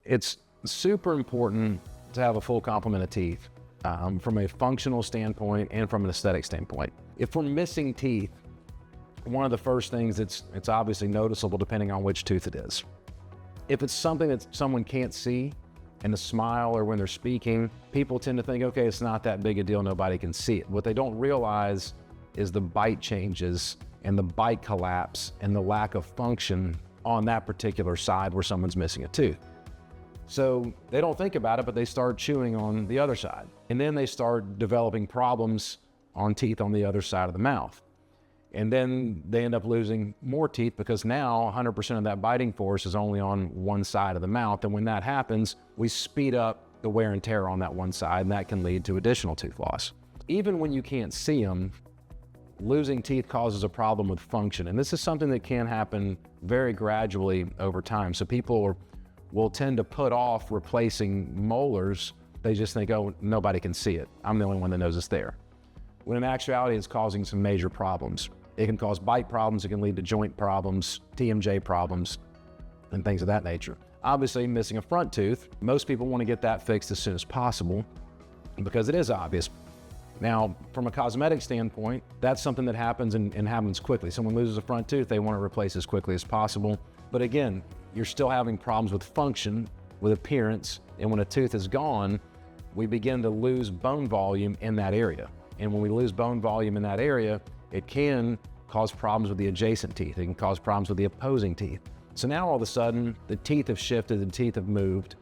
It's super important to have a full complement of teeth from a functional standpoint and from an aesthetic standpoint. If we're missing teeth, one of the first things it's obviously noticeable depending on which tooth it is. If it's something that someone can't see in a smile or when they're speaking, people tend to think, okay, it's not that big a deal, nobody can see it. What they don't realize is the bite changes and the bite collapse and the lack of function on that particular side where someone's missing a tooth. So they don't think about it, but they start chewing on the other side. And then they start developing problems on teeth on the other side of the mouth. And then they end up losing more teeth because now 100% of that biting force is only on one side of the mouth. And when that happens, we speed up the wear and tear on that one side, and that can lead to additional tooth loss. Even when you can't see them, losing teeth causes a problem with function. And this is something that can happen very gradually over time. So people will tend to put off replacing molars. They just think, oh, nobody can see it. I'm the only one that knows it's there. When in actuality, it's causing some major problems. It can cause bite problems, it can lead to joint problems, TMJ problems, and things of that nature. Obviously, missing a front tooth, most people want to get that fixed as soon as possible because it is obvious. Now, from a cosmetic standpoint, that's something that happens and happens quickly. Someone loses a front tooth, they want to replace as quickly as possible. But again, you're still having problems with function, with appearance, and when a tooth is gone, we begin to lose bone volume in that area. And when we lose bone volume in that area, it can cause problems with the adjacent teeth. It can cause problems with the opposing teeth. So now all of a sudden, the teeth have shifted, the teeth have moved,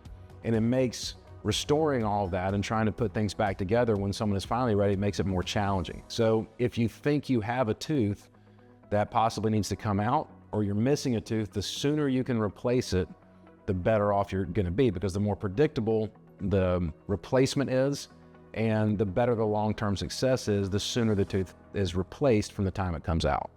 and it makes restoring all of that and trying to put things back together when someone is finally ready, it makes it more challenging. So if you think you have a tooth that possibly needs to come out, or you're missing a tooth, the sooner you can replace it, the better off you're gonna be, because the more predictable the replacement is, and the better the long-term success is, the sooner the tooth is replaced from the time it comes out.